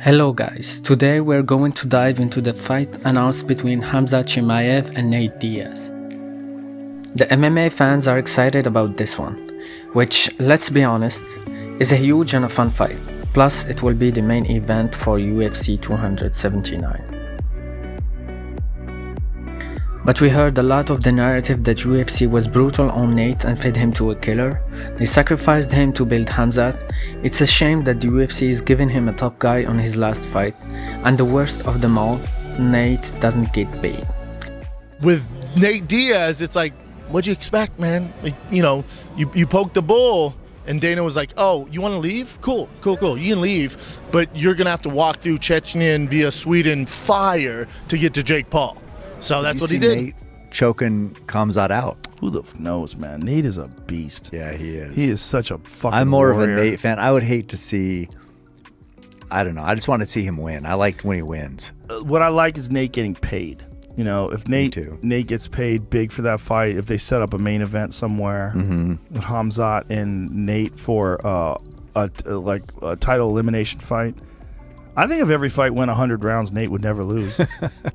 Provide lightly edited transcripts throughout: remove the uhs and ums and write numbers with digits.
Hello guys, today we're going to dive into the fight announced between Khamzat Chimaev and Nate Diaz. The MMA fans are excited about this one, which, let's be honest, is a huge and a fun fight. Plus, it will be the main event for UFC 279. But we heard a lot of the narrative that UFC was brutal on Nate and fed him to a killer. They sacrificed him to build Khamzat. It's a shame that the UFC is giving him a top guy on his last fight. And the worst of them all, Nate doesn't get paid. With Nate Diaz, it's like, what'd you expect, man? Like, you poked the bull, and Dana was like, oh, you want to leave? Cool. You can leave, but you're going to have to walk through Chechnya and via Sweden fire to get to Jake Paul. So that's what he did. Nate choking Khamzat out. Who the knows, man? Nate is a beast. Yeah, he is. He is such a fucking I'm more warrior. of a Nate fan. I would hate to see, I don't know. I just want to see him win. I liked when he wins. What I like is Nate getting paid. You know, if Nate gets paid big for that fight, if they set up a main event somewhere with Khamzat and Nate for a title elimination fight, I think if every fight went 100 rounds, Nate would never lose.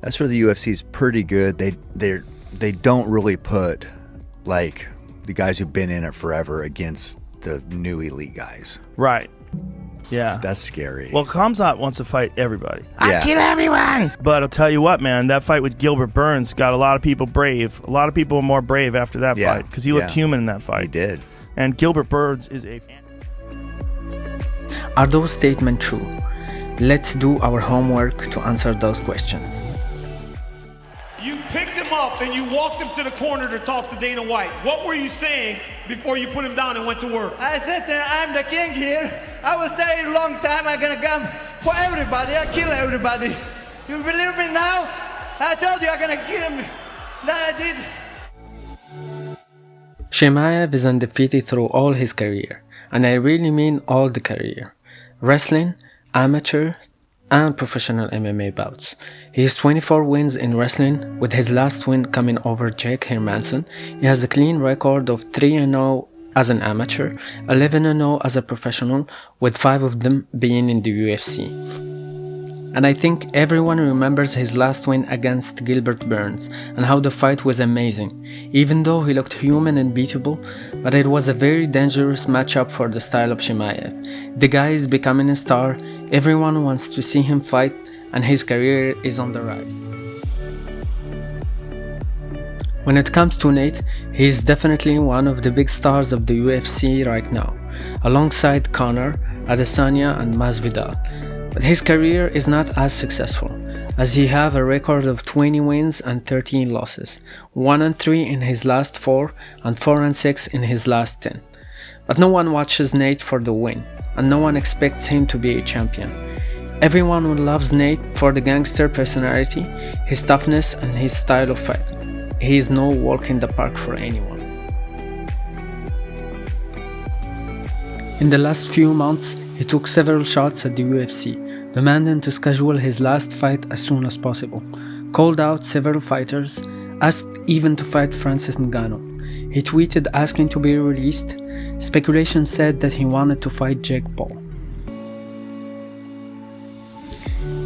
That's where the UFC's pretty good. They don't really put like the guys who've been in it forever against the new elite guys. Right. Yeah. That's scary. Well, Khamzat wants to fight everybody. Yeah. I kill everyone. But I'll tell you what, man, that fight with Gilbert Burns got a lot of people brave. A lot of people were more brave after that fight because he looked human in that fight. He did. And Gilbert Burns is a fan. Are those statements true? Let's do our homework to answer those questions. You picked him up and you walked him to the corner to talk to Dana White. What were you saying before you put him down and went to work? I said that I'm the king here. I will stay a long time. I'm gonna come for everybody. I kill everybody. You believe me now? I told you I'm gonna kill him. That I did. Chimaev is undefeated through all his career, and I really mean all the career. Wrestling, amateur, and professional MMA bouts. He has 24 wins in wrestling, with his last win coming over Jake Hermanson. He has a clean record of 3-0 as an amateur, 11-0 as a professional, with 5 of them being in the UFC. And I think everyone remembers his last win against Gilbert Burns and how the fight was amazing, even though he looked human and beatable, but it was a very dangerous matchup for the style of Chimaev. The guy is becoming a star, everyone wants to see him fight, and his career is on the rise. When it comes to Nate, he is definitely one of the big stars of the UFC right now, alongside Conor, Adesanya and Masvidal. But his career is not as successful, as he have a record of 20 wins and 13 losses, 1-3 in his last 4 and 4-6 in his last 10. But no one watches Nate for the win, and no one expects him to be a champion. Everyone loves Nate for the gangster personality, his toughness and his style of fight. He is no walk in the park for anyone. In the last few months, he took several shots at the UFC, demanding to schedule his last fight as soon as possible, called out several fighters, asked even to fight Francis Ngannou. He tweeted asking to be released. Speculation said that he wanted to fight Jake Paul.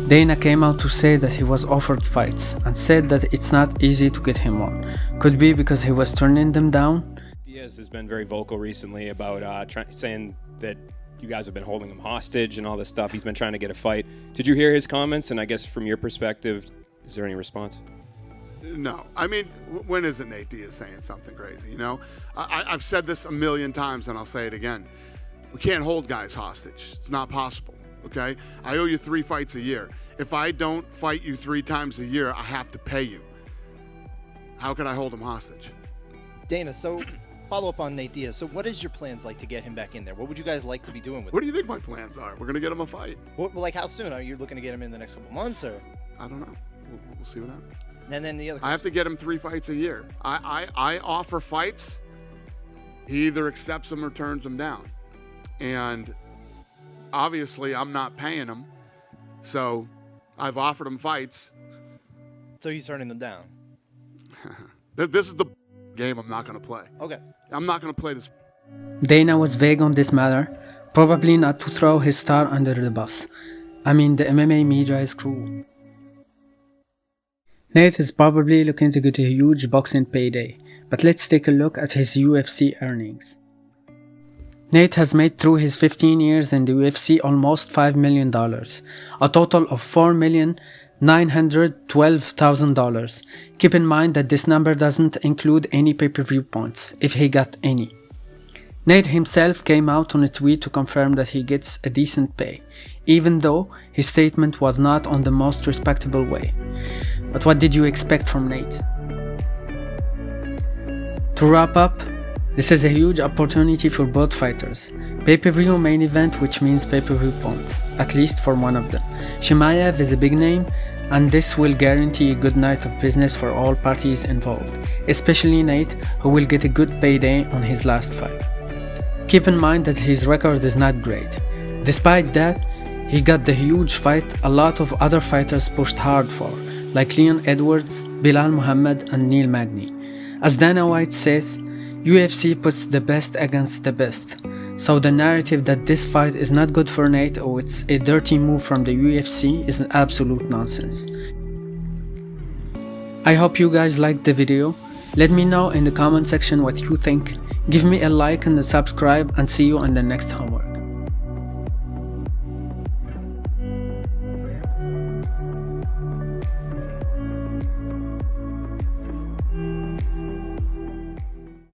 Dana came out to say that he was offered fights and said that it's not easy to get him on. Could be because he was turning them down. Diaz has been very vocal recently about saying that you guys have been holding him hostage and all this stuff. He's been trying to get a fight. Did you hear his comments? And I guess from your perspective, is there any response? No. I mean, when isn't Nate Diaz saying something crazy, you know? I've said this a million times, and I'll say it again. We can't hold guys hostage. It's not possible, okay? I owe you 3 fights a year. If I don't fight you 3 times a year, I have to pay you. How could I hold him hostage? Dana, so follow up on Nate Diaz. So what is your plans like to get him back in there? What would you guys like to be doing with him? What do you think my plans are? We're going to get him a fight. Well, like how soon? Are you looking to get him in the next couple months or? I don't know. We'll see what happens. And then the other I have to get him 3 fights a year. I offer fights. He either accepts them or turns them down. And obviously I'm not paying him. So I've offered him fights. So he's turning them down. This is the game I'm not going to play. Okay. I'm not going to play this. Dana was vague on this matter, probably not to throw his star under the bus. I mean, the MMA media is cruel. Nate is probably looking to get a huge boxing payday, but let's take a look at his UFC earnings. Nate has made through his 15 years in the UFC almost $5 million, a total of $4,912,000. Keep in mind that this number doesn't include any pay-per-view points, if he got any. Nate himself came out on a tweet to confirm that he gets a decent pay, even though his statement was not on the most respectable way. But what did you expect from Nate? To wrap up, this is a huge opportunity for both fighters. Pay-per-view main event, which means pay-per-view points, at least for one of them. Chimaev is a big name, and this will guarantee a good night of business for all parties involved, especially Nate, who will get a good payday on his last fight. Keep in mind that his record is not great. Despite that, he got the huge fight a lot of other fighters pushed hard for, like Leon Edwards, Bilal Muhammad, and Neil Magny. As Dana White says, UFC puts the best against the best, so the narrative that this fight is not good for Nate or it's a dirty move from the UFC is an absolute nonsense. I hope you guys liked the video. Let me know in the comment section what you think. Give me a like and a subscribe, and see you on the next homework.